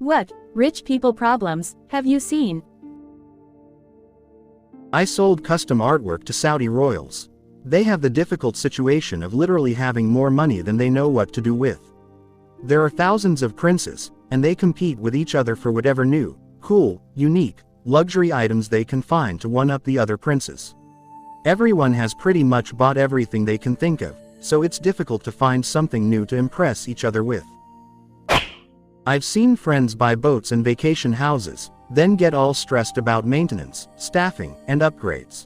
What rich people problems have you seen? I sold custom artwork to Saudi royals. They have the difficult situation of literally having more money than they know what to do with. There are thousands of princes, and they compete with each other for whatever new, cool, unique, luxury items they can find to one-up the other princes. Everyone has pretty much bought everything they can think of, so it's difficult to find something new to impress each other with. I've seen friends buy boats and vacation houses, then get all stressed about maintenance, staffing, and upgrades.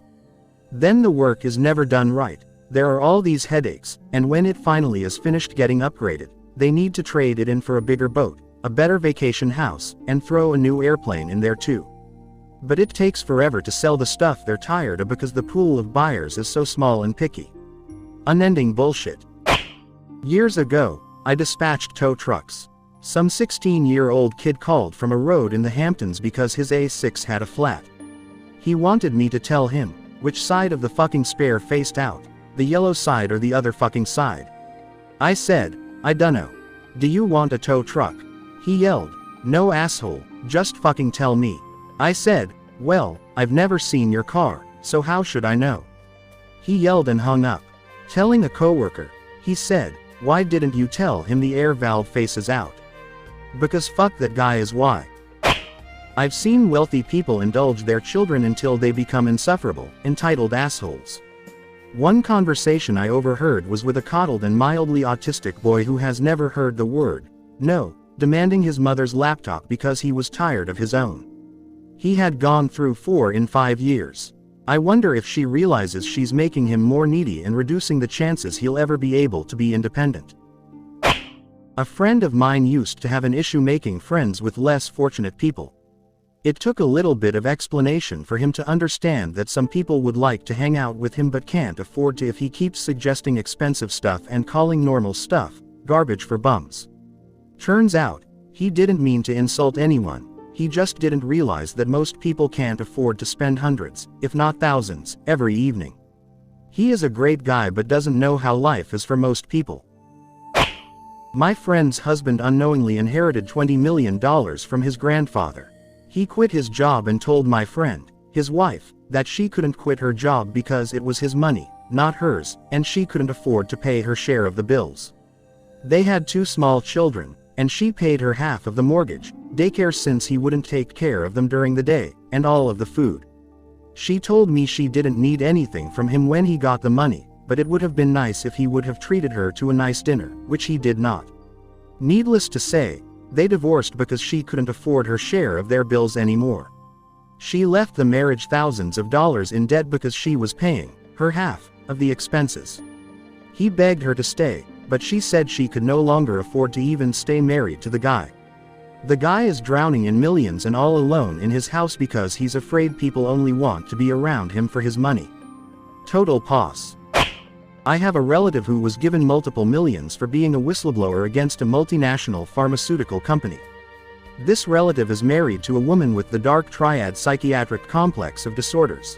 Then the work is never done right. There are all these headaches, and when it finally is finished getting upgraded, they need to trade it in for a bigger boat, a better vacation house, and throw a new airplane in there too. But it takes forever to sell the stuff they're tired of because the pool of buyers is so small and picky. Unending bullshit. Years ago, I dispatched tow trucks. Some 16-year-old kid called from a road in the Hamptons because his A6 had a flat. He wanted me to tell him which side of the fucking spare faced out, the yellow side or the other fucking side. I said, I dunno. Do you want a tow truck? He yelled, no asshole, just fucking tell me. I said, well, I've never seen your car, so how should I know? He yelled and hung up. Telling a coworker, he said, why didn't you tell him the air valve faces out? Because fuck that guy is why. I've seen wealthy people indulge their children until they become insufferable, entitled assholes. One conversation I overheard was with a coddled and mildly autistic boy who has never heard the word no, demanding his mother's laptop because he was tired of his own. He had gone through 4 in 5 years. I wonder if she realizes she's making him more needy and reducing the chances he'll ever be able to be independent. A friend of mine used to have an issue making friends with less fortunate people. It took a little bit of explanation for him to understand that some people would like to hang out with him but can't afford to if he keeps suggesting expensive stuff and calling normal stuff garbage for bums. Turns out, he didn't mean to insult anyone, he just didn't realize that most people can't afford to spend hundreds, if not thousands, every evening. He is a great guy but doesn't know how life is for most people. My friend's husband unknowingly inherited $20 million from his grandfather. He quit his job and told my friend, his wife, that she couldn't quit her job because it was his money, not hers, and she couldn't afford to pay her share of the bills. They had 2 small children, and she paid her half of the mortgage, daycare since he wouldn't take care of them during the day, and all of the food. She told me she didn't need anything from him when he got the money, but it would have been nice if he would have treated her to a nice dinner, which he did not. Needless to say, they divorced because she couldn't afford her share of their bills anymore. She left the marriage thousands of dollars in debt because she was paying her half of the expenses. He begged her to stay, but she said she could no longer afford to even stay married to the guy. The guy is drowning in millions and all alone in his house because he's afraid people only want to be around him for his money. Total pos. I have a relative who was given multiple millions for being a whistleblower against a multinational pharmaceutical company. This relative is married to a woman with the dark triad psychiatric complex of disorders.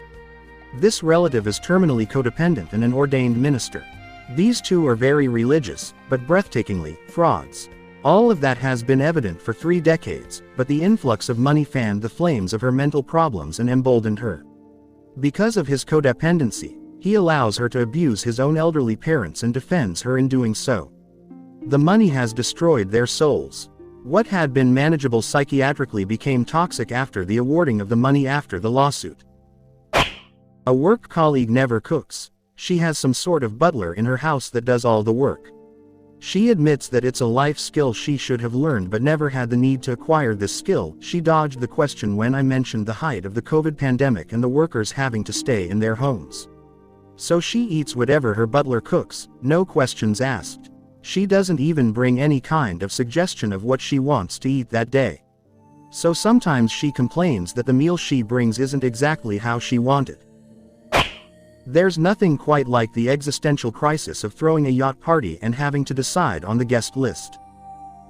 This relative is terminally codependent and an ordained minister. These two are very religious, but breathtakingly, frauds. All of that has been evident for 3 decades, but the influx of money fanned the flames of her mental problems and emboldened her. Because of his codependency, he allows her to abuse his own elderly parents and defends her in doing so. The money has destroyed their souls. What had been manageable psychiatrically became toxic after the awarding of the money after the lawsuit. A work colleague never cooks. She has some sort of butler in her house that does all the work. She admits that it's a life skill she should have learned but never had the need to acquire this skill. She dodged the question when I mentioned the height of the COVID pandemic and the workers having to stay in their homes. So she eats whatever her butler cooks, no questions asked. She doesn't even bring any kind of suggestion of what she wants to eat that day. So sometimes she complains that the meal she brings isn't exactly how she wanted. There's nothing quite like the existential crisis of throwing a yacht party and having to decide on the guest list.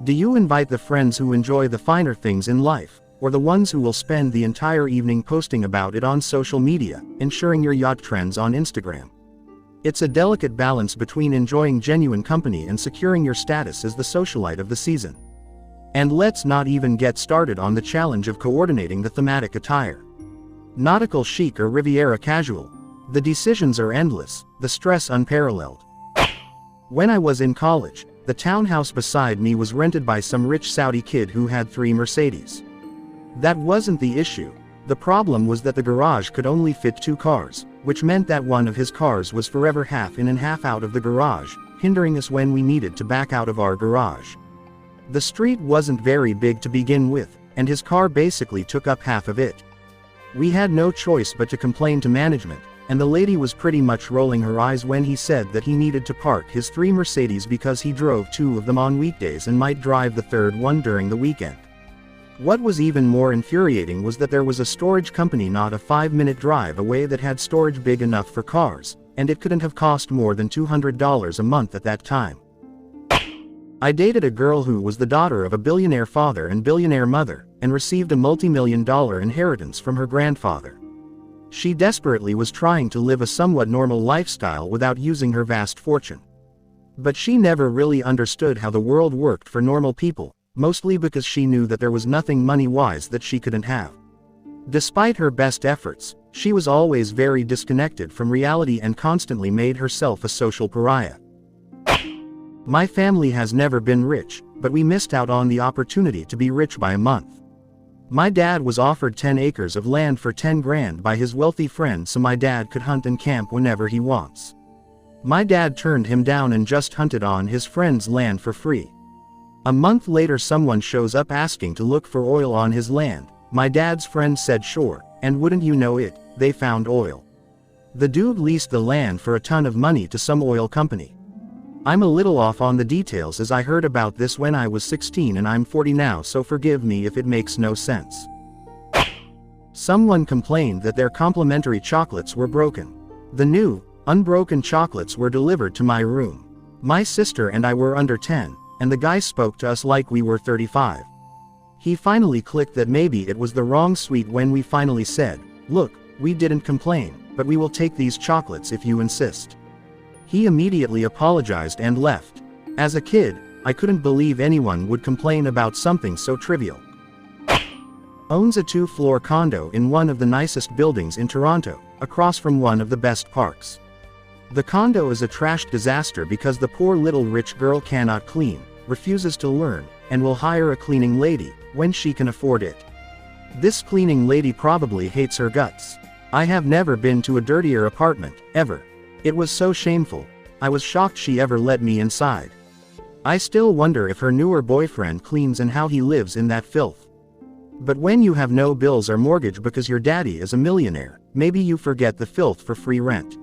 Do you invite the friends who enjoy the finer things in life, or the ones who will spend the entire evening posting about it on social media, ensuring your yacht trends on Instagram? It's a delicate balance between enjoying genuine company and securing your status as the socialite of the season. And let's not even get started on the challenge of coordinating the thematic attire. Nautical chic or Riviera casual. The decisions are endless, the stress unparalleled. When I was in college, the townhouse beside me was rented by some rich Saudi kid who had 3 Mercedes. That wasn't the issue. The problem was that the garage could only fit 2 cars, which meant that one of his cars was forever half in and half out of the garage, hindering us when we needed to back out of our garage. The street wasn't very big to begin with, and his car basically took up half of it. We had no choice but to complain to management, and the lady was pretty much rolling her eyes when he said that he needed to park his 3 Mercedes because he drove 2 of them on weekdays and might drive the 3rd one during the weekend. What was even more infuriating was that there was a storage company not a 5-minute drive away that had storage big enough for cars, and it couldn't have cost more than $200 a month at that time. I dated a girl who was the daughter of a billionaire father and billionaire mother, and received a multi-million-dollar inheritance from her grandfather. She desperately was trying to live a somewhat normal lifestyle without using her vast fortune. But she never really understood how the world worked for normal people, mostly because she knew that there was nothing money-wise that she couldn't have. Despite her best efforts, she was always very disconnected from reality and constantly made herself a social pariah. My family has never been rich, but we missed out on the opportunity to be rich by a month. My dad was offered 10 acres of land for 10 grand by his wealthy friend so my dad could hunt and camp whenever he wants. My dad turned him down and just hunted on his friend's land for free. A month later someone shows up asking to look for oil on his land. My dad's friend said sure, and wouldn't you know it, they found oil. The dude leased the land for a ton of money to some oil company. I'm a little off on the details as I heard about this when I was 16 and I'm 40 now, so forgive me if it makes no sense. Someone complained that their complimentary chocolates were broken. The new, unbroken chocolates were delivered to my room. My sister and I were under 10, and the guy spoke to us like we were 35. He finally clicked that maybe it was the wrong sweet when we finally said, "Look, we didn't complain, but we will take these chocolates if you insist." He immediately apologized and left. As a kid, I couldn't believe anyone would complain about something so trivial. Owns a 2-floor condo in one of the nicest buildings in Toronto, across from one of the best parks. The condo is a trash disaster because the poor little rich girl cannot clean, refuses to learn, and will hire a cleaning lady, when she can afford it. This cleaning lady probably hates her guts. I have never been to a dirtier apartment, ever. It was so shameful. I was shocked she ever let me inside. I still wonder if her newer boyfriend cleans and how he lives in that filth. But when you have no bills or mortgage because your daddy is a millionaire, maybe you forget the filth for free rent.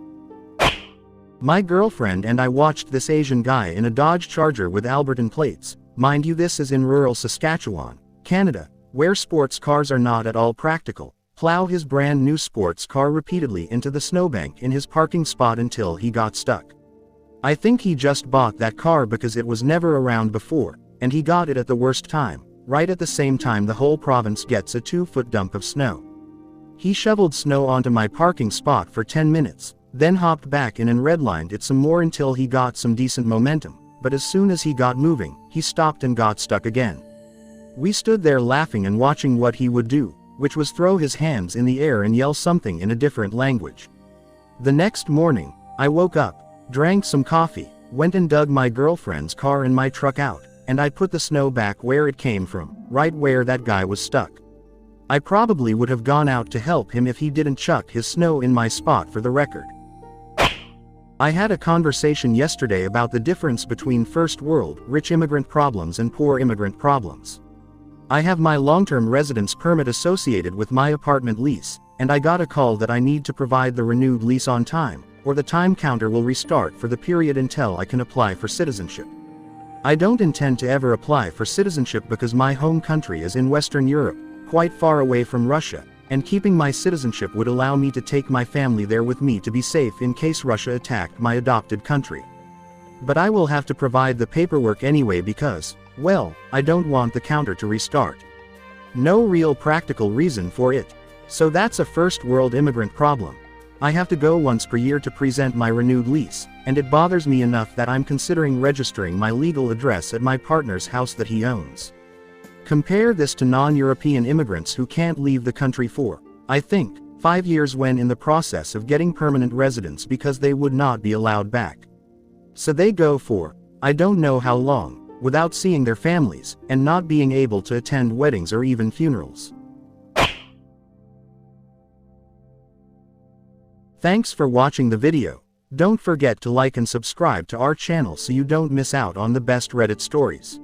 My girlfriend and I watched this Asian guy in a Dodge Charger with Albertan plates. Mind you, this is in rural Saskatchewan, Canada, where sports cars are not at all practical. Plow his brand new sports car repeatedly into the snowbank in his parking spot until he got stuck. I think he just bought that car because it was never around before, and he got it at the worst time, right at the same time the whole province gets a 2-foot dump of snow. He shoveled snow onto my parking spot for 10 minutes, then hopped back in and redlined it some more until he got some decent momentum, but as soon as he got moving, he stopped and got stuck again. We stood there laughing and watching what he would do, which was throw his hands in the air and yell something in a different language. The next morning, I woke up, drank some coffee, went and dug my girlfriend's car and my truck out, and I put the snow back where it came from, right where that guy was stuck. I probably would have gone out to help him if he didn't chuck his snow in my spot, for the record. I had a conversation yesterday about the difference between first world, rich immigrant problems and poor immigrant problems. I have my long-term residence permit associated with my apartment lease, and I got a call that I need to provide the renewed lease on time, or the time counter will restart for the period until I can apply for citizenship. I don't intend to ever apply for citizenship because my home country is in Western Europe, quite far away from Russia, and keeping my citizenship would allow me to take my family there with me to be safe in case Russia attacked my adopted country. But I will have to provide the paperwork anyway because, well, I don't want the counter to restart. No real practical reason for it. So that's a first world immigrant problem. I have to go once per year to present my renewed lease, and it bothers me enough that I'm considering registering my legal address at my partner's house that he owns. Compare this to non-European immigrants who can't leave the country for, I think, 5 years when in the process of getting permanent residence because they would not be allowed back. So they go for, I don't know how long, without seeing their families, and not being able to attend weddings or even funerals. Thanks for watching the video. Don't forget to like and subscribe to our channel so you don't miss out on the best Reddit stories.